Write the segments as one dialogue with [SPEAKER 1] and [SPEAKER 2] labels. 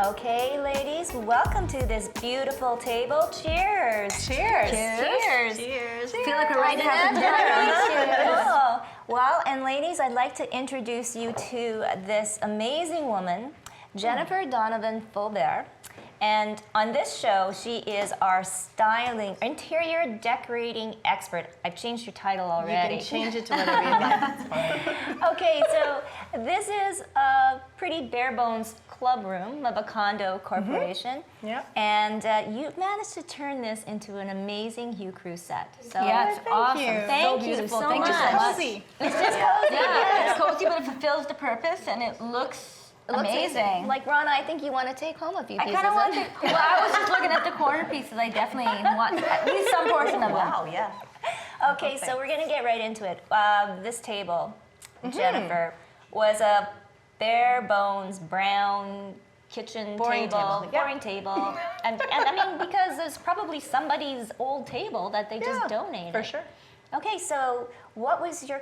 [SPEAKER 1] Okay, ladies, welcome to this beautiful table. Cheers.
[SPEAKER 2] Cheers.
[SPEAKER 1] Cheers.
[SPEAKER 2] Cheers.
[SPEAKER 3] Feel like we're right to have dinner.
[SPEAKER 1] Cool. Well, and ladies, I'd like to introduce you to this amazing woman, Jennifer Donovan Faubert. And on this show, she is our interior decorating expert. I've changed your title already.
[SPEAKER 2] You can change it to whatever you like. It's fine.
[SPEAKER 1] Okay, so this is a pretty bare bones club room of a condo corporation.
[SPEAKER 2] Mm-hmm. Yep.
[SPEAKER 1] And you've managed to turn this into an amazing Hue Crew set. So
[SPEAKER 3] Yeah, it's awesome.
[SPEAKER 2] you.
[SPEAKER 1] Thank
[SPEAKER 3] So
[SPEAKER 1] you
[SPEAKER 3] beautiful.
[SPEAKER 1] so
[SPEAKER 3] Thank you so
[SPEAKER 1] much.
[SPEAKER 3] much.
[SPEAKER 2] Cozy.
[SPEAKER 1] It's just cozy.
[SPEAKER 3] Yeah, it's cozy, but it fulfills the purpose, and it looks
[SPEAKER 1] It looks
[SPEAKER 3] amazing.
[SPEAKER 1] Like Rana, I think you want to take home a few
[SPEAKER 3] I
[SPEAKER 1] pieces.
[SPEAKER 3] kind of want
[SPEAKER 1] of
[SPEAKER 3] to. Well, I was just looking at the corner pieces. I definitely want at least some portion of them.
[SPEAKER 2] Wow, yeah.
[SPEAKER 1] Okay, so we're gonna get right into it. This table,
[SPEAKER 3] Mm-hmm.
[SPEAKER 1] Jennifer, was a bare bones brown kitchen
[SPEAKER 2] Boring table, yeah.
[SPEAKER 1] boring table, and I mean because there's probably somebody's old table that they just donated.
[SPEAKER 2] For sure.
[SPEAKER 1] Okay, so what was your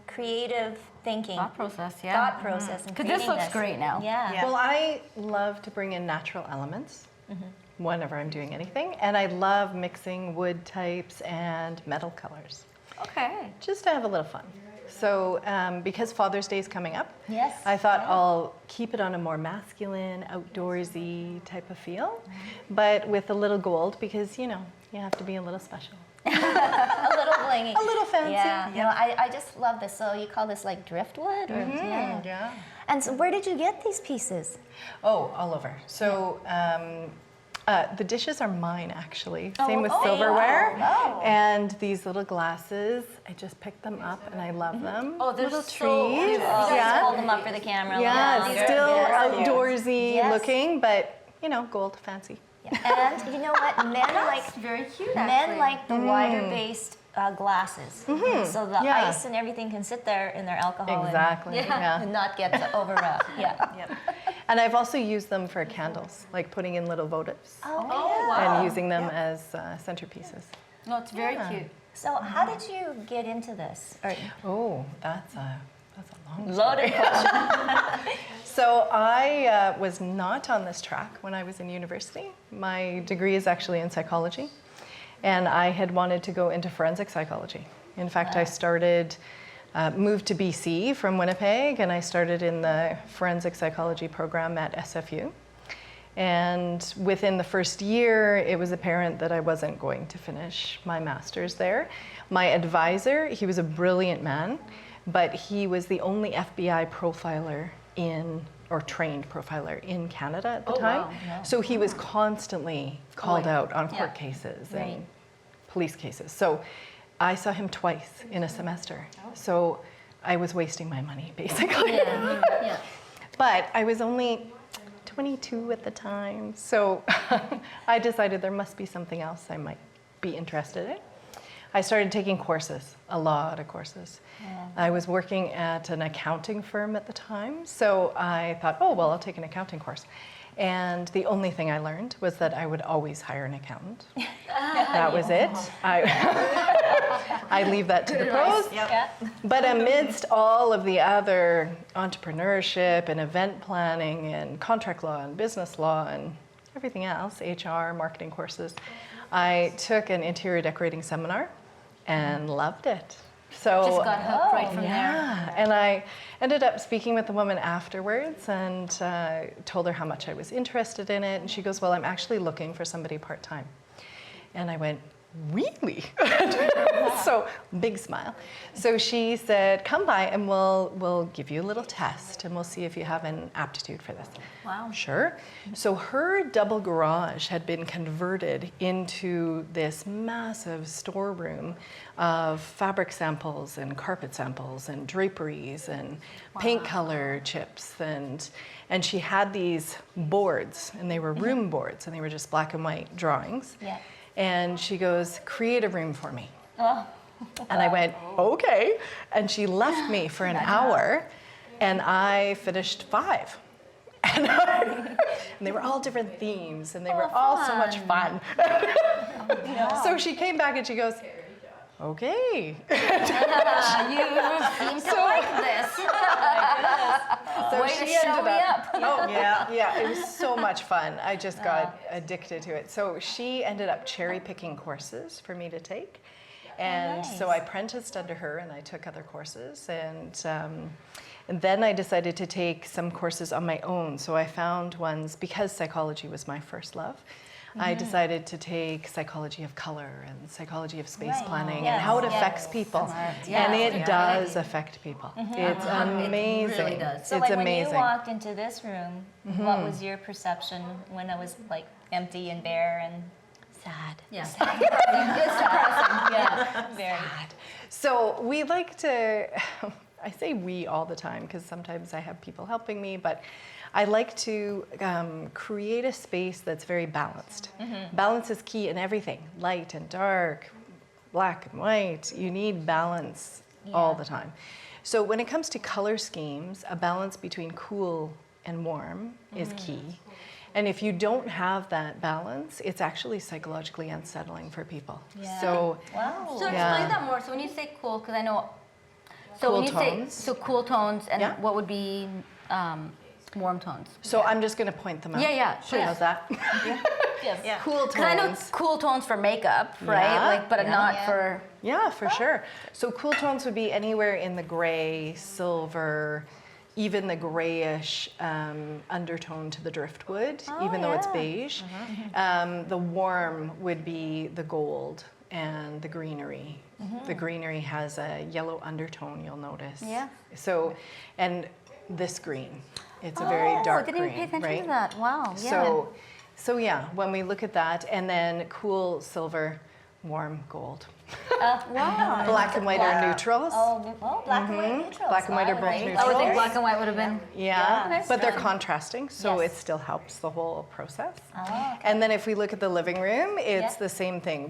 [SPEAKER 1] creative thinking?
[SPEAKER 3] Thought process, yeah.
[SPEAKER 1] Thought process in
[SPEAKER 3] Because this
[SPEAKER 1] creating
[SPEAKER 3] looks great now.
[SPEAKER 1] Yeah.
[SPEAKER 2] Well, I love to bring in natural elements whenever I'm doing anything, and I love mixing wood types and metal colors,
[SPEAKER 3] Okay.
[SPEAKER 2] just to have a little fun. So because Father's Day is coming up,
[SPEAKER 1] Yes.
[SPEAKER 2] I thought I'll keep it on a more masculine, outdoorsy type of feel, but with a little gold because, you know, you have to be a little special.
[SPEAKER 1] A little blingy.
[SPEAKER 2] A little fancy.
[SPEAKER 1] Yeah. No, I just love this. So you call this like driftwood? Or, yeah.
[SPEAKER 2] Yeah.
[SPEAKER 1] And so where did you get these pieces?
[SPEAKER 2] Oh, all over. So the dishes are mine, actually. Same with
[SPEAKER 1] oh,
[SPEAKER 2] silverware.
[SPEAKER 1] wow. Oh.
[SPEAKER 2] And these little glasses, I just picked them up and I love them.
[SPEAKER 3] Oh, they're
[SPEAKER 2] little
[SPEAKER 3] so
[SPEAKER 2] trees.
[SPEAKER 3] cute.
[SPEAKER 1] You guys
[SPEAKER 2] Yeah.
[SPEAKER 1] hold them up for the camera.
[SPEAKER 2] Yeah,
[SPEAKER 1] These
[SPEAKER 2] it's
[SPEAKER 1] are
[SPEAKER 2] still
[SPEAKER 1] very cute.
[SPEAKER 2] outdoorsy
[SPEAKER 1] Yes.
[SPEAKER 2] looking, but you know, gold fancy.
[SPEAKER 1] Yeah. And you know what?
[SPEAKER 3] That's very cute, actually.
[SPEAKER 1] Men like the wider based glasses. So the
[SPEAKER 2] Yeah.
[SPEAKER 1] ice and everything can sit there in their alcohol
[SPEAKER 2] Exactly.
[SPEAKER 1] and, and not get overwrought. Yeah.
[SPEAKER 2] And I've also used them for candles, like putting in little votives
[SPEAKER 1] Oh,
[SPEAKER 3] wow.
[SPEAKER 2] and using them as centerpieces.
[SPEAKER 3] No, it's very cute.
[SPEAKER 1] So how did you get into this?
[SPEAKER 2] Oh, that's a long
[SPEAKER 1] Loaded question.
[SPEAKER 2] So I was not on this track when I was in university. My degree is actually in psychology, and I had wanted to go into forensic psychology. In fact, I moved to BC from Winnipeg, and I started in the forensic psychology program at SFU. And within the first year, it was apparent that I wasn't going to finish my master's there. My advisor, he was a brilliant man, but he was the only FBI profiler trained profiler in Canada at the time.
[SPEAKER 1] wow. Yeah.
[SPEAKER 2] So he was constantly called out on court cases
[SPEAKER 1] Right.
[SPEAKER 2] and police cases. So I saw him twice in a semester. So I was wasting my money, basically.
[SPEAKER 1] Yeah.
[SPEAKER 2] But I was only 22 at the time, so I decided there must be something else I might be interested in. I started taking courses, a lot of courses. I was working at an accounting firm at the time, so I thought, oh, well, I'll take an accounting course. And the only thing I learned was that I would always hire an accountant. That was it. I leave that to the pros.
[SPEAKER 1] Yeah.
[SPEAKER 2] But amidst all of the other entrepreneurship and event planning and contract law and business law and everything else, HR, marketing courses, I took an interior decorating seminar and loved it. So
[SPEAKER 3] Just got hooked right from there.
[SPEAKER 2] yeah, and I ended up speaking with the woman afterwards and told her how much I was interested in it. And she goes, well, I'm actually looking for somebody part-time. And I went, really? So big smile. So she said, come by and we'll give you a little test and we'll see if you have an aptitude for this.
[SPEAKER 3] Wow.
[SPEAKER 2] Sure. So her double garage had been converted into this massive storeroom of fabric samples and carpet samples and draperies and paint color chips and she had these boards and they were room boards and they were just black and white drawings.
[SPEAKER 1] Yeah.
[SPEAKER 2] And she goes, create a room for me.
[SPEAKER 1] Oh.
[SPEAKER 2] And I went, okay. And she left me for an hour and I finished 5. And they were all different themes and they were all so much fun. So she came back and she goes, okay.
[SPEAKER 3] You seem to like this.
[SPEAKER 2] So
[SPEAKER 3] Way
[SPEAKER 2] she
[SPEAKER 3] to show
[SPEAKER 2] ended
[SPEAKER 3] me
[SPEAKER 2] up.
[SPEAKER 3] up.
[SPEAKER 2] Oh yeah, it was so much fun. I just got addicted to it. So she ended up cherry picking courses for me to take, and so I apprenticed under her, and I took other courses, and then I decided to take some courses on my own. So I found ones because psychology was my first love. I decided to take psychology of color and psychology of space planning and how it affects people. And it does affect people. It's amazing.
[SPEAKER 3] It really does.
[SPEAKER 1] So
[SPEAKER 2] it's
[SPEAKER 1] like
[SPEAKER 2] amazing.
[SPEAKER 1] when you walked into this room, what was your perception when it was like empty and bare and sad?
[SPEAKER 3] Yeah.
[SPEAKER 1] It's depressing. Yeah. Very.
[SPEAKER 2] So we like to, I say we all the time because sometimes I have people helping me, but I like to create a space that's very balanced. Balance is key in everything, light and dark, black and white. You need balance all the time. So when it comes to color schemes, a balance between cool and warm is key. And if you don't have that balance, it's actually psychologically unsettling for people.
[SPEAKER 1] Yeah.
[SPEAKER 2] So
[SPEAKER 1] Wow.
[SPEAKER 3] So explain that more. So when you say cool, because I know. So
[SPEAKER 2] Cool
[SPEAKER 3] when you
[SPEAKER 2] tones.
[SPEAKER 3] say cool tones, and
[SPEAKER 2] Yeah.
[SPEAKER 3] what would be warm tones?
[SPEAKER 2] So I'm just going to point them out.
[SPEAKER 3] Yeah,
[SPEAKER 2] Sure. How's that?
[SPEAKER 1] Yes.
[SPEAKER 2] Cool
[SPEAKER 3] Because I know
[SPEAKER 2] tones.
[SPEAKER 3] cool tones for makeup, right?
[SPEAKER 2] Yeah,
[SPEAKER 3] Like, but not for.
[SPEAKER 2] Yeah, for sure. So cool tones would be anywhere in the gray, silver, even the grayish undertone to the driftwood, even though it's beige. The warm would be the gold and the greenery. The greenery has a yellow undertone, you'll notice.
[SPEAKER 3] Yeah.
[SPEAKER 2] So, and this green, it's a very dark
[SPEAKER 3] I didn't
[SPEAKER 2] green,
[SPEAKER 3] even pay attention
[SPEAKER 2] right?
[SPEAKER 3] to that. Wow. Yeah.
[SPEAKER 2] So yeah, when we look at that, and then cool silver, warm gold.
[SPEAKER 3] wow.
[SPEAKER 2] Black and white are neutrals.
[SPEAKER 1] Oh, well, black and white neutrals.
[SPEAKER 2] Black and white are
[SPEAKER 1] I
[SPEAKER 2] both
[SPEAKER 1] like
[SPEAKER 2] neutrals.
[SPEAKER 3] I would think
[SPEAKER 2] Neutrals?
[SPEAKER 3] black and white would have been.
[SPEAKER 2] Yeah,
[SPEAKER 1] Nice
[SPEAKER 2] but they're
[SPEAKER 3] job.
[SPEAKER 2] contrasting, so
[SPEAKER 1] Yes.
[SPEAKER 2] it still helps the whole process.
[SPEAKER 1] Oh, okay.
[SPEAKER 2] And then if we look at the living room, it's
[SPEAKER 1] Yeah.
[SPEAKER 2] the same thing.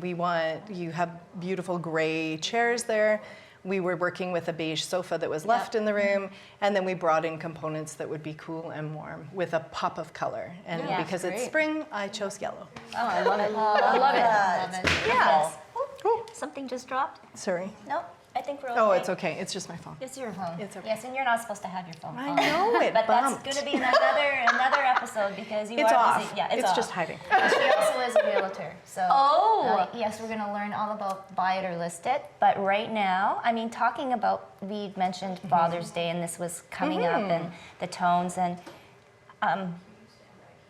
[SPEAKER 2] You have beautiful gray chairs there. We were working with a beige sofa that was left in the room, and then we brought in components that would be cool and warm with a pop of color. And
[SPEAKER 1] Yeah,
[SPEAKER 2] because it's
[SPEAKER 3] great.
[SPEAKER 2] spring, I chose yellow.
[SPEAKER 3] Oh, I love it. I love it. I love it.
[SPEAKER 1] Yes.
[SPEAKER 2] Oh,
[SPEAKER 1] Something just dropped?
[SPEAKER 2] sorry.
[SPEAKER 1] No, I think we're okay.
[SPEAKER 2] Oh, it's okay. It's just my phone.
[SPEAKER 1] It's your phone.
[SPEAKER 2] It's okay.
[SPEAKER 1] Yes, and you're not supposed to have your phone.
[SPEAKER 2] I
[SPEAKER 1] on.
[SPEAKER 2] know it
[SPEAKER 1] But that's
[SPEAKER 2] bumped.
[SPEAKER 1] going to be another episode because you
[SPEAKER 2] It's
[SPEAKER 1] are
[SPEAKER 2] off.
[SPEAKER 1] busy. Yeah, it's off.
[SPEAKER 2] just hiding.
[SPEAKER 1] She also is a realtor. So yes, we're going to learn all about buy it or list it. But right now, I mean, talking about, we mentioned Father's Day, and this was coming up, and the tones, and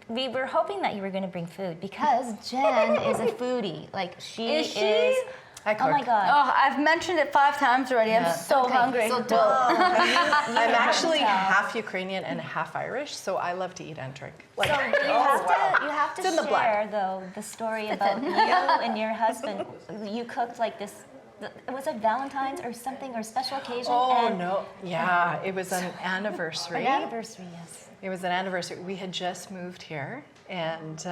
[SPEAKER 1] we were hoping that you were going to bring food because Jen is a foodie. Like she
[SPEAKER 3] Is she?
[SPEAKER 1] is.
[SPEAKER 2] I
[SPEAKER 1] Oh my
[SPEAKER 2] cook.
[SPEAKER 1] God.
[SPEAKER 3] Oh, I've mentioned it 5 times already. I'm so hungry.
[SPEAKER 1] So
[SPEAKER 2] I'm actually half Ukrainian and half Irish, so I love to eat and drink. Like,
[SPEAKER 1] So you have to
[SPEAKER 2] It's in the blood.
[SPEAKER 1] share though the story about you and your husband. You cooked like this. Was it Valentine's or something or special occasion?
[SPEAKER 2] oh
[SPEAKER 1] and
[SPEAKER 2] no, yeah, it was an anniversary.
[SPEAKER 1] An anniversary, yes.
[SPEAKER 2] It was an anniversary. We had just moved here, and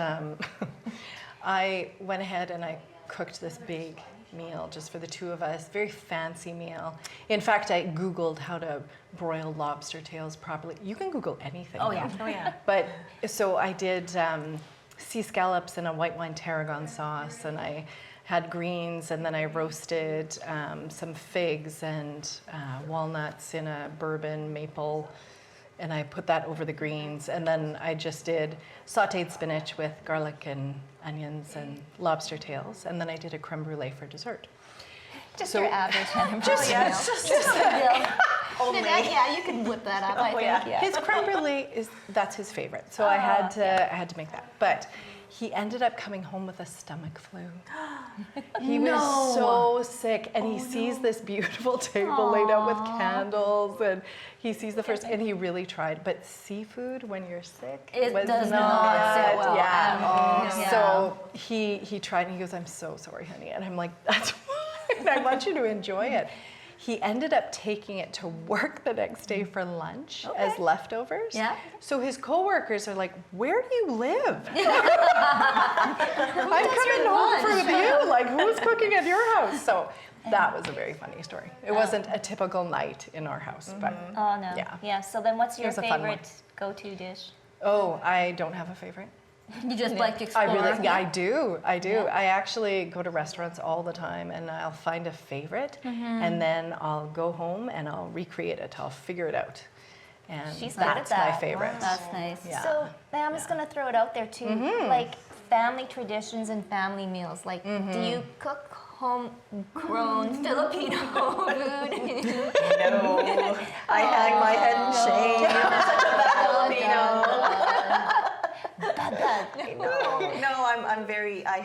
[SPEAKER 2] I went ahead and I cooked this big meal just for the two of us. Very fancy meal. In fact, I Googled how to broil lobster tails properly. You can Google anything.
[SPEAKER 3] Oh,
[SPEAKER 2] now.
[SPEAKER 3] yeah.
[SPEAKER 1] Oh yeah.
[SPEAKER 2] But so I did sea scallops in a white wine tarragon sauce, and I had greens, and then I roasted some figs and walnuts in a bourbon maple, and I put that over the greens, and then I just did sautéed spinach with garlic and onions and lobster tails, and then I did a creme brulee for dessert.
[SPEAKER 1] Just
[SPEAKER 2] So-
[SPEAKER 1] your average anniversary.
[SPEAKER 3] Yeah, you can whip that up. I think. Yeah.
[SPEAKER 2] His creme brulee that's his favorite, so I had to make that. But he ended up coming home with a stomach flu. He was so sick, and he sees this beautiful table laid out with candles, and he sees the first, and he really tried. But seafood when you're sick
[SPEAKER 3] It
[SPEAKER 2] was
[SPEAKER 3] does not sit well.
[SPEAKER 2] Yeah.
[SPEAKER 3] Yeah.
[SPEAKER 2] So he tried, and he goes, "I'm so sorry, honey," and I'm like, "That's fine. I want you to enjoy it." He ended up taking it to work the next day for lunch as leftovers.
[SPEAKER 3] Yeah.
[SPEAKER 2] So his coworkers are like, "Where do you live? I'm coming home for you. Like, who's cooking at your house?" So that was a very funny story. It wasn't a typical night in our house, but
[SPEAKER 1] Oh no.
[SPEAKER 2] Yeah.
[SPEAKER 1] Yeah. So then, what's your
[SPEAKER 2] was a fun one.
[SPEAKER 1] favorite go-to dish?
[SPEAKER 2] oh, I don't have a favorite.
[SPEAKER 3] You just like to explore.
[SPEAKER 2] I do. I actually go to restaurants all the time, and I'll find a favorite, and then I'll go home and I'll recreate it. I'll figure it out. And
[SPEAKER 1] She's good at
[SPEAKER 2] that's
[SPEAKER 1] that.
[SPEAKER 2] my favorite.
[SPEAKER 3] That's nice.
[SPEAKER 2] Yeah.
[SPEAKER 1] So I'm just gonna throw it out there too, like family traditions and family meals. Like, do you cook homegrown Filipino food?
[SPEAKER 4] No, I hang my head in shame. I'm such a bad Filipino. No, I'm very. I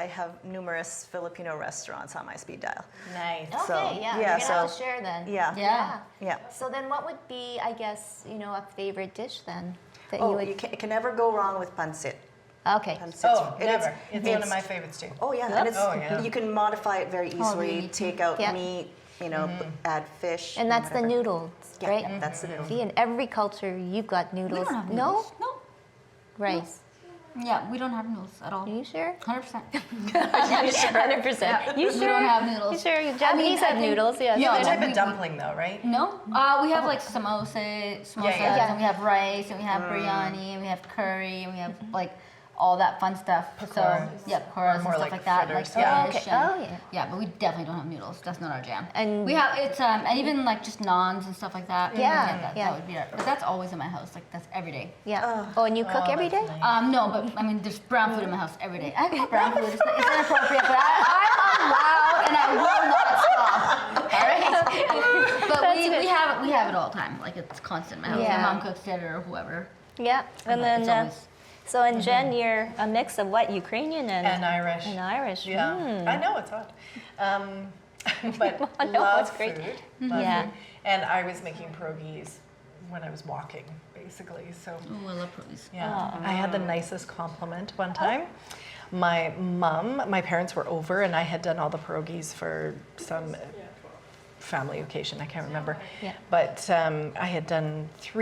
[SPEAKER 4] have numerous Filipino restaurants on my speed dial.
[SPEAKER 2] Nice.
[SPEAKER 1] Okay,
[SPEAKER 4] So,
[SPEAKER 1] yeah,
[SPEAKER 4] yeah,
[SPEAKER 1] you're gonna have
[SPEAKER 4] so-
[SPEAKER 1] to share then.
[SPEAKER 4] Yeah.
[SPEAKER 3] Yeah.
[SPEAKER 1] So then, what would be, I guess, a favorite dish then that
[SPEAKER 4] Oh,
[SPEAKER 1] you would?
[SPEAKER 4] you can never go wrong with pancit.
[SPEAKER 1] Okay.
[SPEAKER 4] Pancit's-
[SPEAKER 2] Oh,
[SPEAKER 4] it is-
[SPEAKER 2] never. It's one of my favorites too.
[SPEAKER 4] Oh yeah,
[SPEAKER 1] Yep.
[SPEAKER 4] and it's
[SPEAKER 2] Oh, yeah.
[SPEAKER 4] you can modify it very easily.
[SPEAKER 3] really?
[SPEAKER 4] Take out
[SPEAKER 1] Yeah.
[SPEAKER 4] meat, add fish.
[SPEAKER 1] And that's the
[SPEAKER 4] whatever.
[SPEAKER 1] noodles,
[SPEAKER 4] Yeah,
[SPEAKER 1] right?
[SPEAKER 4] yeah, that's the noodle.
[SPEAKER 1] See, in every culture, you've got
[SPEAKER 3] We
[SPEAKER 1] noodles.
[SPEAKER 3] don't have
[SPEAKER 1] No,
[SPEAKER 3] noodles. No.
[SPEAKER 1] rice.
[SPEAKER 3] Yeah, we don't have noodles at all.
[SPEAKER 1] Are you sure?
[SPEAKER 3] 100%.
[SPEAKER 1] 100%. You
[SPEAKER 3] We
[SPEAKER 1] sure?
[SPEAKER 3] don't have noodles.
[SPEAKER 1] You sure? Japanese
[SPEAKER 3] I
[SPEAKER 1] have
[SPEAKER 3] think-
[SPEAKER 1] noodles, yes.
[SPEAKER 3] Yeah,
[SPEAKER 2] It's a type
[SPEAKER 3] we-
[SPEAKER 2] of dumpling though, right?
[SPEAKER 3] No, we have like samosas,
[SPEAKER 2] Yeah.
[SPEAKER 3] and we have rice, and we have biryani, and we have curry, and we have like all that fun stuff.
[SPEAKER 2] Pakoras.
[SPEAKER 3] So yeah, pakoras and
[SPEAKER 2] More
[SPEAKER 3] stuff
[SPEAKER 2] like
[SPEAKER 3] like that, like
[SPEAKER 2] fritters, yeah.
[SPEAKER 3] fish
[SPEAKER 1] Okay.
[SPEAKER 3] and-
[SPEAKER 1] Oh, yeah.
[SPEAKER 3] yeah, but we definitely don't have noodles. That's not our jam.
[SPEAKER 1] And-
[SPEAKER 3] we have and even like just naans and stuff like that.
[SPEAKER 1] Yeah,
[SPEAKER 3] that
[SPEAKER 1] yeah.
[SPEAKER 3] would be our, but that's always in my house. Like that's every day.
[SPEAKER 1] Yeah. Oh, and you cook every day?
[SPEAKER 2] that's nice.
[SPEAKER 3] No, but I mean, there's brown food in my house every day. I cook brown food. It's inappropriate, but I'm loud and I will not stop. All right. But we have it all the time. Like it's constant in my house.
[SPEAKER 1] Yeah.
[SPEAKER 3] My mom cooks it or whoever.
[SPEAKER 1] Yeah. And
[SPEAKER 3] But
[SPEAKER 1] then,
[SPEAKER 3] it's always-
[SPEAKER 1] so and Jen, you're a mix of what? Ukrainian
[SPEAKER 2] And Irish.
[SPEAKER 1] And Irish.
[SPEAKER 2] Yeah, I know it's odd, but
[SPEAKER 1] I know,
[SPEAKER 2] love
[SPEAKER 1] it's great.
[SPEAKER 2] food. Love
[SPEAKER 1] Yeah.
[SPEAKER 2] food. And I was making pierogies when I was walking, basically. So
[SPEAKER 3] Oh, I love pierogies.
[SPEAKER 2] yeah, I had the nicest compliment one time. My parents were over, and I had done all the pierogies for some family occasion. I can't remember.
[SPEAKER 1] Yeah.
[SPEAKER 2] But I had done 4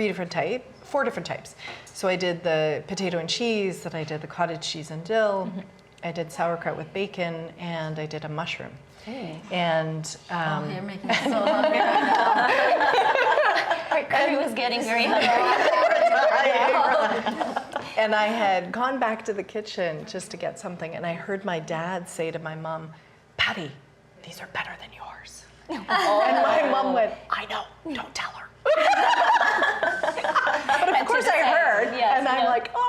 [SPEAKER 2] different types. So I did the potato and cheese, then I did the cottage cheese and dill, I did sauerkraut with bacon, and I did a mushroom. And
[SPEAKER 3] Oh, you're making me so hungry right now.
[SPEAKER 1] Curry was getting very hungry.
[SPEAKER 2] And I had gone back to the kitchen just to get something, and I heard my dad say to my mom, "Patty, these are better than yours." And my mom went, "I know, don't tell her." But of course I heard,
[SPEAKER 1] yes,
[SPEAKER 2] and I'm
[SPEAKER 1] yeah.
[SPEAKER 2] like, "Oh."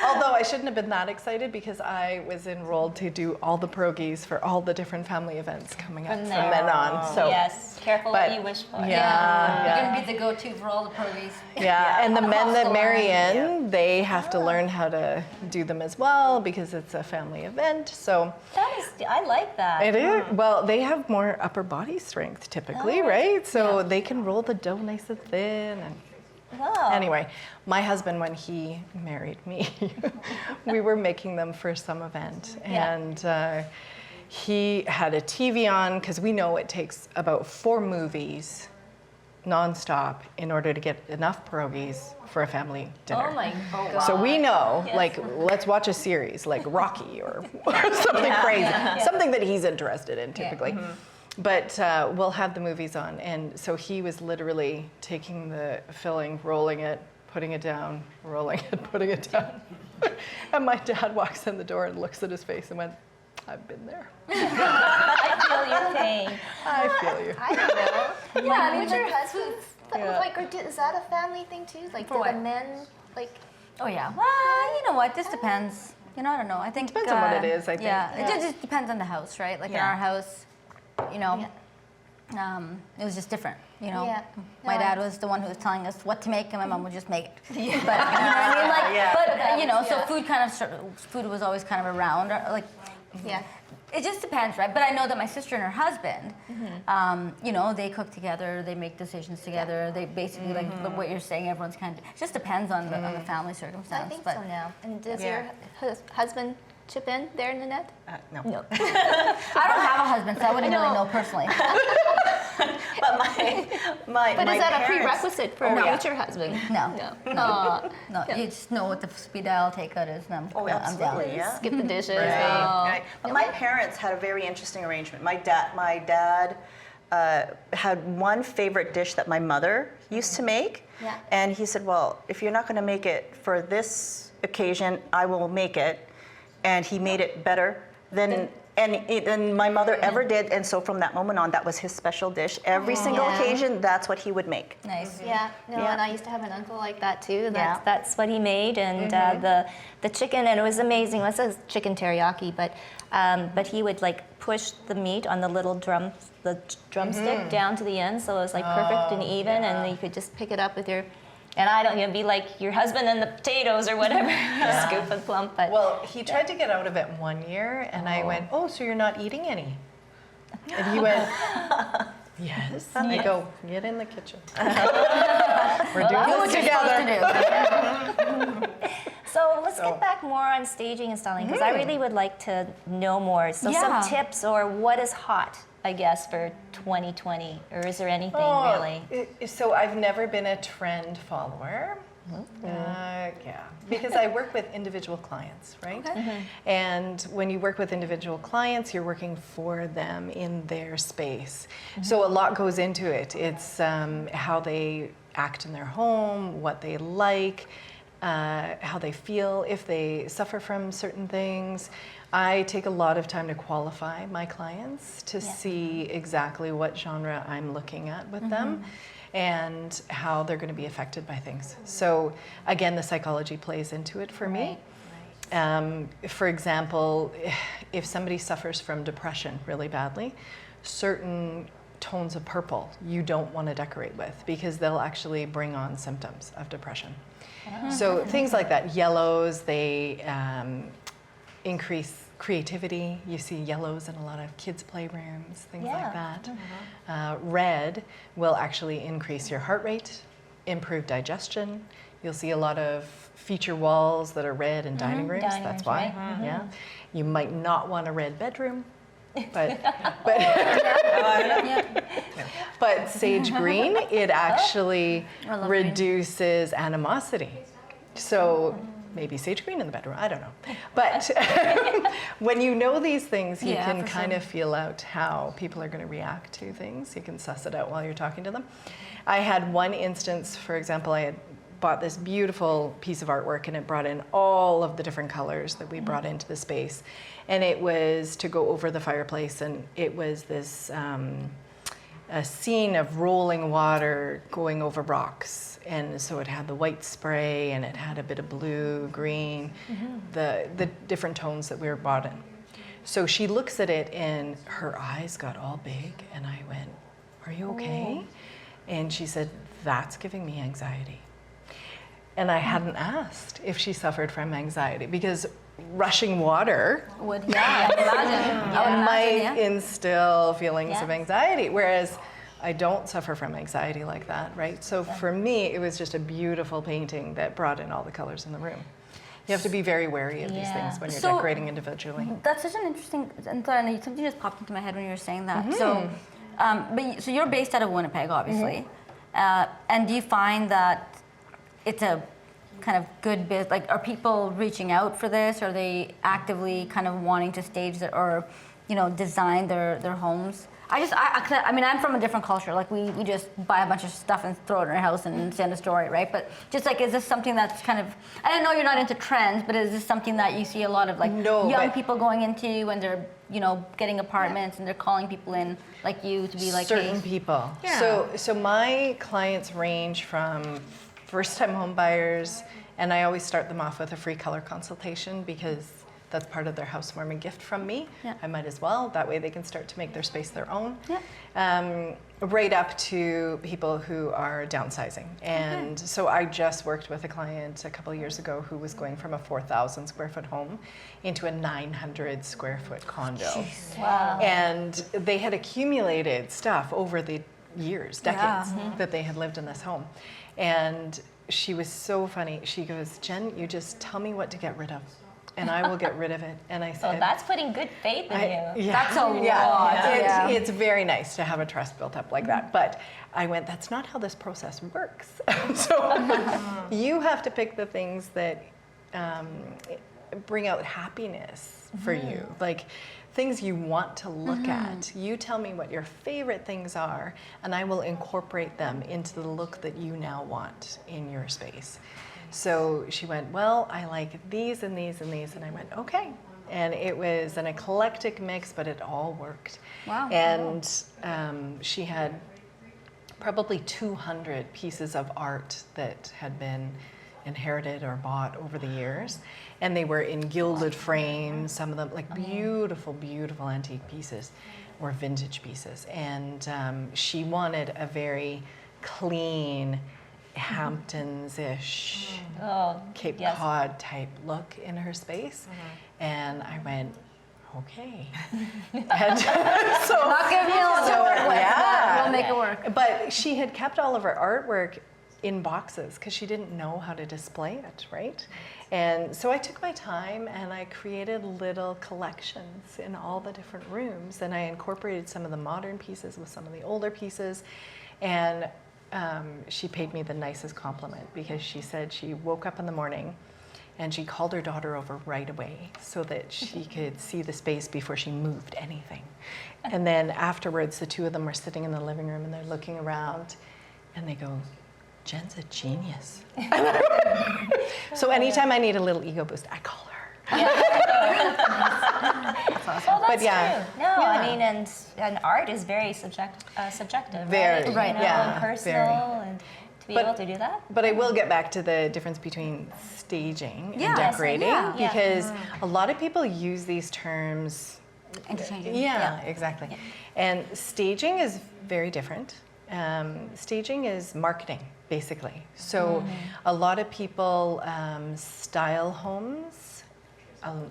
[SPEAKER 2] Although I shouldn't have been that excited because I was enrolled to do all the pierogies for all the different family events coming up from then on. So
[SPEAKER 1] Yes. Careful
[SPEAKER 2] but-
[SPEAKER 1] what you wish for.
[SPEAKER 2] yeah.
[SPEAKER 3] You're gonna be the go-to for all the pierogies.
[SPEAKER 2] Yeah, and the men
[SPEAKER 3] Across
[SPEAKER 2] that
[SPEAKER 3] the
[SPEAKER 2] marry
[SPEAKER 3] line.
[SPEAKER 2] in, they have to learn how to do them as well because it's a family event. So
[SPEAKER 1] I like that.
[SPEAKER 2] it is. Well, they have more upper body strength typically, right? So they can roll the dough nice and thin. And
[SPEAKER 1] Wow.
[SPEAKER 2] anyway, my husband, when he married me, we were making them for some event,
[SPEAKER 1] Yeah.
[SPEAKER 2] and he had a TV on because we know it takes about 4 movies nonstop in order to get enough pierogies for a family dinner.
[SPEAKER 1] Oh my God.
[SPEAKER 2] So we know,
[SPEAKER 1] Yes.
[SPEAKER 2] like, let's watch a series like Rocky or something crazy, something that he's interested in typically. But we'll have the movies on, and so he was literally taking the filling, rolling it, putting it down, rolling it, putting it down. And my dad walks in the door and looks at his face and went, "I've been there.
[SPEAKER 1] I feel your pain.
[SPEAKER 2] I feel you."
[SPEAKER 1] I don't know.
[SPEAKER 3] Yeah, I mean,
[SPEAKER 1] Would your
[SPEAKER 3] like-
[SPEAKER 1] husband,
[SPEAKER 2] Yeah.
[SPEAKER 1] like, or is that a family thing too? Like,
[SPEAKER 3] For
[SPEAKER 1] do the
[SPEAKER 3] what?
[SPEAKER 1] men, like,
[SPEAKER 3] Oh yeah. Well, you know what? This depends. I don't know. I think
[SPEAKER 2] Depends on what it is, I think.
[SPEAKER 3] Yeah,
[SPEAKER 1] Yeah.
[SPEAKER 3] it just depends on the house, right? Like in
[SPEAKER 4] Yeah.
[SPEAKER 3] our house, it was just different. You know,
[SPEAKER 1] Yeah.
[SPEAKER 3] my
[SPEAKER 1] No,
[SPEAKER 3] dad was the one who was telling us what to make, and my mom would just make it. But you know what I mean? Like,
[SPEAKER 4] Yeah.
[SPEAKER 3] but you know, so
[SPEAKER 1] Yeah.
[SPEAKER 3] food was always kind of around. Like,
[SPEAKER 1] yeah.
[SPEAKER 3] it just depends, right? But I know that my sister and her husband, you know, they cook together, they make decisions together. They basically like what you're saying. Everyone's kind of just depends on the family
[SPEAKER 1] I
[SPEAKER 3] circumstance.
[SPEAKER 1] think
[SPEAKER 3] but
[SPEAKER 1] so now. And does
[SPEAKER 2] Yeah.
[SPEAKER 1] your husband chip in there in the net?
[SPEAKER 4] No.
[SPEAKER 1] No.
[SPEAKER 3] I don't have a husband, so I wouldn't really know personally.
[SPEAKER 4] But my
[SPEAKER 1] But
[SPEAKER 4] my
[SPEAKER 1] is that a
[SPEAKER 4] parents-
[SPEAKER 1] prerequisite for a
[SPEAKER 3] yeah.
[SPEAKER 1] future husband?
[SPEAKER 3] No,
[SPEAKER 1] No.
[SPEAKER 3] no. You just know what the speed dial takeout is, and
[SPEAKER 4] Oh,
[SPEAKER 3] I'm down.
[SPEAKER 4] absolutely, yeah.
[SPEAKER 1] Skip the dishes.
[SPEAKER 4] Right. But my parents had a very interesting arrangement. My dad had one favorite dish that my mother used to make.
[SPEAKER 1] Yeah.
[SPEAKER 4] And he said, "Well, if you're not going to make it for this occasion, I will make it." And he made it better than And my mother ever did, and so from that moment on, that was his special dish. Every single
[SPEAKER 1] Yeah.
[SPEAKER 4] occasion, that's what he would make.
[SPEAKER 1] Nice.
[SPEAKER 5] Yeah, no,
[SPEAKER 4] Yeah.
[SPEAKER 5] and I used to have an uncle like that too.
[SPEAKER 1] That's what he made, and the chicken, and it was amazing. It was chicken teriyaki, but he would like push the meat on the little drumstick down to the end, so it was like perfect and even, and you could just pick it up with your. And I don't, be like your husband and the potatoes or whatever, scoop and plump. But
[SPEAKER 2] Well, he tried to get out of it one year, and I went, "Oh, so you're not eating any?" And he went, "Yes." I go, "Get in the kitchen. We're doing this together."
[SPEAKER 1] So let's get back more on staging and styling, because I really would like to know more. So
[SPEAKER 3] Yeah.
[SPEAKER 1] some tips, or what is hot, I guess, for 2020, or is there anything really?
[SPEAKER 2] So I've never been a trend follower. Yeah, because I work with individual clients, right? And when you work with individual clients, you're working for them in their space. So a lot goes into it. It's how they act in their home, what they like, how they feel, if they suffer from certain things. I take a lot of time to qualify my clients to see exactly what genre I'm looking at with them and how they're going to be affected by things. So again, the psychology plays into it for me. For example, if somebody suffers from depression really badly, certain tones of purple you don't want to decorate with, because they'll actually bring on symptoms of depression. So things like that. Yellows, they increase creativity. You see yellows in a lot of kids' playrooms, things like that. Red will actually increase your heart rate, improve digestion. You'll see a lot of feature walls that are red in dining rooms.
[SPEAKER 1] Dining
[SPEAKER 2] That's
[SPEAKER 1] rooms,
[SPEAKER 2] why.
[SPEAKER 1] right?
[SPEAKER 2] Yeah. You might not want a red bedroom, but but sage green, it actually reduces animosity. So maybe sage green in the bedroom, I don't know. But when you know these things, you can kind of feel out how people are going to react to things. You can suss it out while you're talking to them. I had one instance, for example, I had bought this beautiful piece of artwork, and it brought in all of the different colors that we brought into the space. And it was to go over the fireplace, and it was this a scene of rolling water going over rocks. And so it had the white spray, and it had a bit of blue, green, the different tones that we were brought in. So she looks at it, and her eyes got all big, and I went, "Are you okay?" And she said, "That's giving me anxiety." And I hadn't asked if she suffered from anxiety, because rushing water
[SPEAKER 3] Would imagine.
[SPEAKER 2] might instill feelings of anxiety, whereas I don't suffer from anxiety like that, right? So for me, it was just a beautiful painting that brought in all the colors in the room. You have to be very wary of these things when you're
[SPEAKER 3] So-
[SPEAKER 2] decorating individually.
[SPEAKER 3] That's such an interesting, and something just popped into my head when you were saying that. So, so you're based out of Winnipeg, obviously, and do you find that it's a kind of good bit? Like, are people reaching out for this? Are they actively kind of wanting to stage their, or, design their homes? I mean, I'm from a different culture. Like, we just buy a bunch of stuff and throw it in our house and send a story, right? But just like, is this something that's kind of, I know you're not into trends, but is this something that you see a lot of like young people going into when they're, getting apartments and they're calling people in like you to be like,
[SPEAKER 2] Certain
[SPEAKER 3] hey,
[SPEAKER 2] people. So my clients range from first-time home buyers, and I always start them off with a free color consultation, because that's part of their housewarming gift from me. I might as well. That way they can start to make their space their own. Right up to people who are downsizing. And so I just worked with a client a couple of years ago who was going from a 4,000 square foot home into a 900 square foot condo.
[SPEAKER 1] Wow.
[SPEAKER 2] And they had accumulated stuff over the years, decades, that they had lived in this home. And she was so funny. She goes, "Jen, you just tell me what to get rid of, and I will get rid of it." And I said,
[SPEAKER 1] So that's putting good faith in you.
[SPEAKER 3] that's a lot.
[SPEAKER 2] It's very nice to have a trust built up like that. But I went, that's not how this process works. So you have to pick the things that bring out happiness for you. Like, things you want to look at. You tell me what your favorite things are, and I will incorporate them into the look that you now want in your space. So she went, "Well, I like these and these and these." And I went, "Okay, And it was an eclectic mix, but it all worked.
[SPEAKER 3] Wow.
[SPEAKER 2] And she had probably 200 pieces of art that had been inherited or bought over the years. And they were in gilded frames, some of them like beautiful, beautiful antique pieces or vintage pieces. And she wanted a very clean, Hamptons-ish, Cape Cod type look in her space. And I went, okay. And so,
[SPEAKER 3] Not giving you a lot to work with,
[SPEAKER 2] yeah.
[SPEAKER 3] but we'll make it work.
[SPEAKER 2] But she had kept all of her artwork in boxes because she didn't know how to display it, right? And so I took my time and I created little collections in all the different rooms, and I incorporated some of the modern pieces with some of the older pieces. And she paid me the nicest compliment because she said she woke up in the morning and she called her daughter over right away so that she could see the space before she moved anything. And then afterwards, the two of them were sitting in the living room and they're looking around and they go, Jen's a genius. So anytime I need a little ego boost, I call her.
[SPEAKER 1] Well, that's
[SPEAKER 2] But yeah,
[SPEAKER 1] true. No,
[SPEAKER 2] yeah.
[SPEAKER 1] I mean, and art is very subjective,
[SPEAKER 2] Very,
[SPEAKER 1] right?
[SPEAKER 2] right,
[SPEAKER 1] You know,
[SPEAKER 2] yeah,
[SPEAKER 1] and personal,
[SPEAKER 2] very.
[SPEAKER 1] and to be
[SPEAKER 2] But-
[SPEAKER 1] able to do that.
[SPEAKER 2] But I will get back to the difference between staging and decorating
[SPEAKER 3] yeah.
[SPEAKER 2] because a lot of people use these terms.
[SPEAKER 3] Interchanging.
[SPEAKER 2] Yeah, exactly.
[SPEAKER 1] Yeah.
[SPEAKER 2] And staging is very different. Staging is marketing, basically. So a lot of people style homes.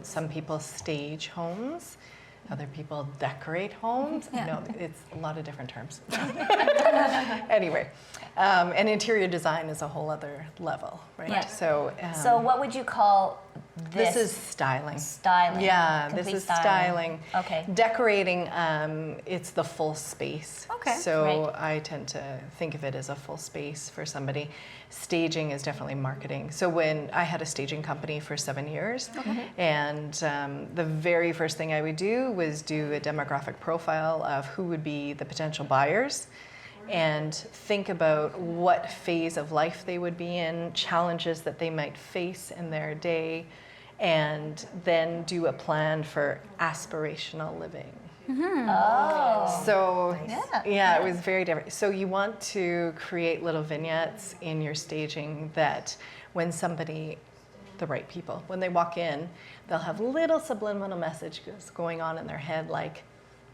[SPEAKER 2] Some people stage homes. Other people decorate homes.
[SPEAKER 3] Yeah.
[SPEAKER 2] No, it's a lot of different terms. Anyway, and interior design is a whole other level, right?
[SPEAKER 3] Yeah.
[SPEAKER 2] So,
[SPEAKER 1] So, what would you call this?
[SPEAKER 2] this is styling.
[SPEAKER 1] styling.
[SPEAKER 2] Yeah, this
[SPEAKER 1] complete
[SPEAKER 2] is styling.
[SPEAKER 1] Okay.
[SPEAKER 2] Decorating, it's the full space.
[SPEAKER 3] Okay.
[SPEAKER 2] So
[SPEAKER 1] Right.
[SPEAKER 2] I tend to think of it as a full space for somebody. Staging is definitely marketing. So when I had a staging company for 7 years, and the very first thing I would do was do a demographic profile of who would be the potential buyers and think about what phase of life they would be in, challenges that they might face in their day, and then do a plan for aspirational living.
[SPEAKER 1] Oh.
[SPEAKER 2] So
[SPEAKER 3] Yeah.
[SPEAKER 2] it was very different. So you want to create little vignettes in your staging that when somebody, the right people, when they walk in, they'll have little subliminal messages going on in their head like,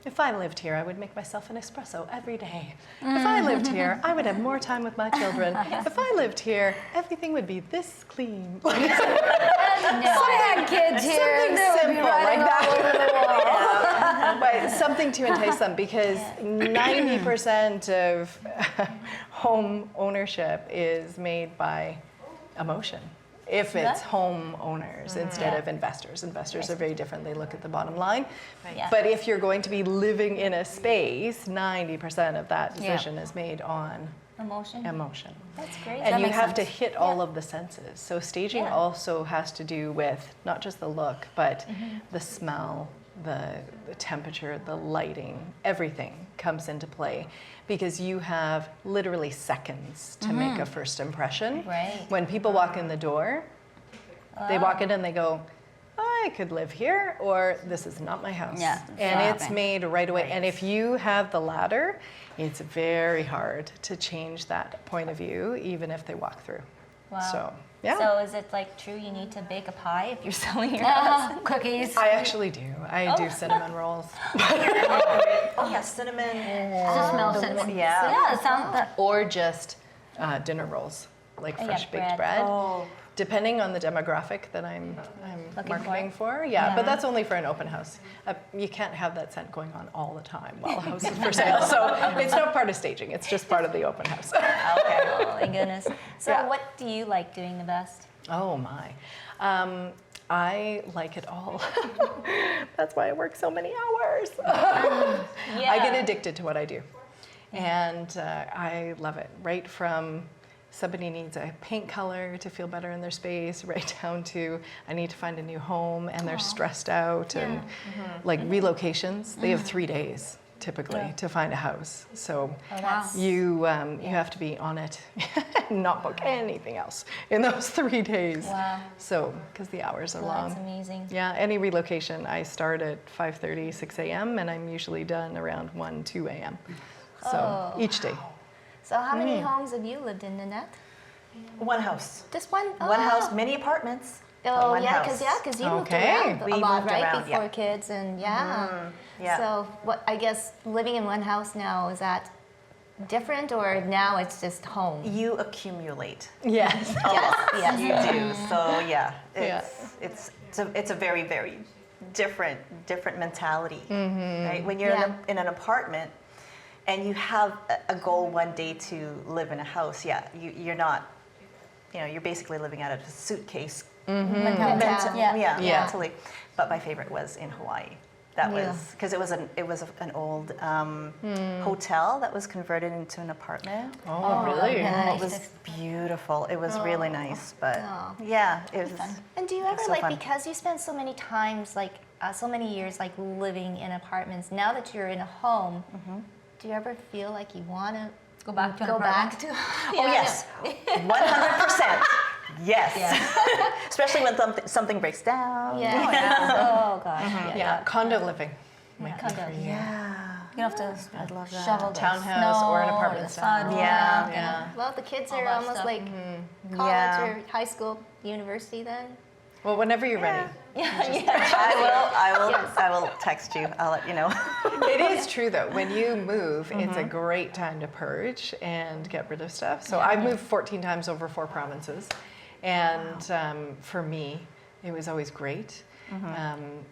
[SPEAKER 2] if I lived here, I would make myself an espresso every day. If I lived here, I would have more time with my children. If I lived here, everything would be this clean.
[SPEAKER 3] I had kids here.
[SPEAKER 2] Something
[SPEAKER 3] they would be
[SPEAKER 2] simple like
[SPEAKER 3] writing
[SPEAKER 2] that.
[SPEAKER 3] all over the wall.
[SPEAKER 2] But something to entice them because 90% of home ownership is made by emotion. If it's home owners instead of investors. Investors are very different. They look at the bottom line.
[SPEAKER 1] Yeah.
[SPEAKER 2] But if you're going to be living in a space, 90% of that decision is made on
[SPEAKER 1] Emotion.
[SPEAKER 2] emotion.
[SPEAKER 1] That's great.
[SPEAKER 2] And you
[SPEAKER 3] makes
[SPEAKER 2] have to
[SPEAKER 3] sense.
[SPEAKER 2] hit all of the senses. So staging
[SPEAKER 1] Yeah.
[SPEAKER 2] also has to do with not just the look, but the smell, the temperature, the lighting, everything comes into play because you have literally seconds to make a first impression.
[SPEAKER 1] Right.
[SPEAKER 2] When people walk in the door, they walk in and they go, I could live here, or this is not my house.
[SPEAKER 3] Yeah,
[SPEAKER 2] And it's
[SPEAKER 3] shopping.
[SPEAKER 2] made right away. And if you have the latter, it's very hard to change that point of view, even if they walk through.
[SPEAKER 1] Wow.
[SPEAKER 2] So, yeah.
[SPEAKER 1] So is it like true you need to bake a pie if you're selling your house?
[SPEAKER 3] Cookies.
[SPEAKER 2] I actually do. I do cinnamon rolls.
[SPEAKER 4] Oh yeah, cinnamon.
[SPEAKER 3] Just smell cinnamon.
[SPEAKER 4] Yeah.
[SPEAKER 3] Yeah, it sounds that.
[SPEAKER 2] Or just dinner rolls, like
[SPEAKER 1] yeah,
[SPEAKER 2] fresh baked
[SPEAKER 1] bread.
[SPEAKER 2] bread.
[SPEAKER 4] Oh.
[SPEAKER 2] Depending on the demographic that I'm
[SPEAKER 1] Looking
[SPEAKER 2] marketing for.
[SPEAKER 1] Yeah.
[SPEAKER 2] But that's only for an open house. You can't have that scent going on all the time while a house is for sale. So it's not part of staging. It's just part of the open house.
[SPEAKER 1] Okay. Oh my goodness. So
[SPEAKER 2] Yeah.
[SPEAKER 1] what do you like doing the best?
[SPEAKER 2] Oh my. I like it all. That's why I work so many hours. I get addicted to what I do. And I love it. Right from somebody needs a paint color to feel better in their space, right down to I need to find a new home and they're stressed out and like relocations, they have 3 days. typically to find a house. So
[SPEAKER 1] wow.
[SPEAKER 2] you have to be on it and not book anything else in those 3 days.
[SPEAKER 1] Wow.
[SPEAKER 2] So, because the hours are
[SPEAKER 1] Well,
[SPEAKER 2] long.
[SPEAKER 1] that's amazing.
[SPEAKER 2] Yeah, any relocation, I start at 5:30, 6 a.m. and I'm usually done around 1, 2 a.m. So
[SPEAKER 1] Oh.
[SPEAKER 2] each day.
[SPEAKER 1] So how many homes have you lived in, Nanette?
[SPEAKER 4] One house.
[SPEAKER 1] Just one?
[SPEAKER 4] One
[SPEAKER 1] Oh.
[SPEAKER 4] house, many apartments. but
[SPEAKER 1] Oh,
[SPEAKER 4] one
[SPEAKER 1] yeah,
[SPEAKER 4] house.
[SPEAKER 1] because you moved
[SPEAKER 2] Okay.
[SPEAKER 1] around
[SPEAKER 4] We
[SPEAKER 1] a lot,
[SPEAKER 4] moved
[SPEAKER 1] right?
[SPEAKER 4] around,
[SPEAKER 1] Before
[SPEAKER 4] yeah.
[SPEAKER 1] kids and yeah.
[SPEAKER 4] Yeah.
[SPEAKER 1] So what? I guess living in one house now, is that different, or now it's just home?
[SPEAKER 4] You accumulate.
[SPEAKER 2] Yes.
[SPEAKER 1] Yes.
[SPEAKER 4] You do. So yeah,
[SPEAKER 2] Yeah.
[SPEAKER 4] it's a very, very different mentality, right? When you're
[SPEAKER 1] Yeah.
[SPEAKER 4] in an apartment and you have a goal one day to live in a house, yeah, you're not, you're basically living out of a suitcase.
[SPEAKER 1] Mentality.
[SPEAKER 4] Yeah,
[SPEAKER 2] Yeah.
[SPEAKER 4] mentally. But my favorite was in Hawaii. That
[SPEAKER 1] Yeah.
[SPEAKER 4] was because it was an old hotel that was converted into an apartment.
[SPEAKER 2] Oh, really?
[SPEAKER 1] nice.
[SPEAKER 4] It was beautiful. It was really nice, but
[SPEAKER 1] Oh.
[SPEAKER 4] yeah, it was.
[SPEAKER 1] And do you ever
[SPEAKER 4] so
[SPEAKER 1] like,
[SPEAKER 4] fun.
[SPEAKER 1] because you spent so many times, like so many years, like living in apartments, now that you're in a home, do you ever feel like you want to
[SPEAKER 3] Go back to an
[SPEAKER 1] go back
[SPEAKER 3] apartment?
[SPEAKER 1] to?
[SPEAKER 4] Oh yes, 100%. Yes, especially when something breaks down.
[SPEAKER 1] Yeah. Oh gosh.
[SPEAKER 2] Yeah, condo living. might be
[SPEAKER 1] Condo.
[SPEAKER 2] for you.
[SPEAKER 4] Yeah.
[SPEAKER 3] You don't have to
[SPEAKER 4] I'd love that.
[SPEAKER 3] shovel the
[SPEAKER 2] Townhouse
[SPEAKER 3] snow
[SPEAKER 2] or an apartment
[SPEAKER 3] the
[SPEAKER 2] style.
[SPEAKER 3] sidewalk.
[SPEAKER 4] Yeah.
[SPEAKER 2] Yeah.
[SPEAKER 1] Well, the kids
[SPEAKER 3] All
[SPEAKER 1] are
[SPEAKER 3] that
[SPEAKER 1] almost
[SPEAKER 3] stuff.
[SPEAKER 1] like college
[SPEAKER 4] Yeah.
[SPEAKER 1] or high school, university then.
[SPEAKER 2] Well, whenever you're ready.
[SPEAKER 4] I will text you. I'll let you know.
[SPEAKER 2] It is true though. When you move, it's a great time to purge and get rid of stuff. So I've moved 14 times over 4 provinces, and for me, it was always great.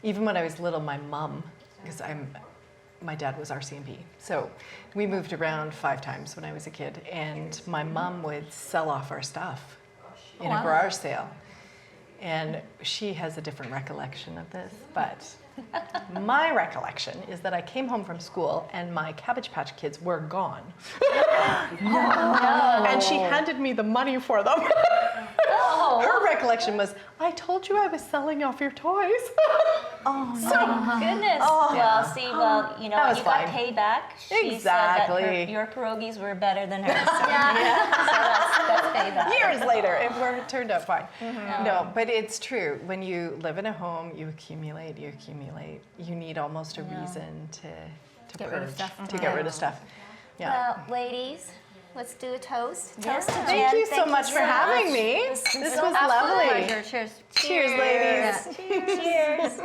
[SPEAKER 2] Even when I was little, my mom, because my dad was RCMP, so we moved around 5 times when I was a kid, and my mom would sell off our stuff in a garage sale. And she has a different recollection of this, but my recollection is that I came home from school and my Cabbage Patch Kids were gone. And she handed me the money for them. Her recollection was, I told you I was selling off your toys.
[SPEAKER 1] Goodness.
[SPEAKER 2] Oh.
[SPEAKER 1] Well, see, you know,
[SPEAKER 2] That was
[SPEAKER 1] you got
[SPEAKER 2] fine.
[SPEAKER 1] payback. She
[SPEAKER 2] Exactly.
[SPEAKER 1] said that your pierogies were better than hers. So, that's payback.
[SPEAKER 2] Years later, it turned out fine. No, but it's true. When you live in a home, you accumulate. You need almost a reason to
[SPEAKER 3] Get
[SPEAKER 2] purge,
[SPEAKER 3] rid of stuff.
[SPEAKER 2] to get rid of stuff. Yeah.
[SPEAKER 1] Well, ladies, let's do a toast. Toast to Jen.
[SPEAKER 2] Thank you so much for having me. This was lovely.
[SPEAKER 3] Pleasure. Cheers.
[SPEAKER 2] Cheers, ladies.
[SPEAKER 1] Cheers.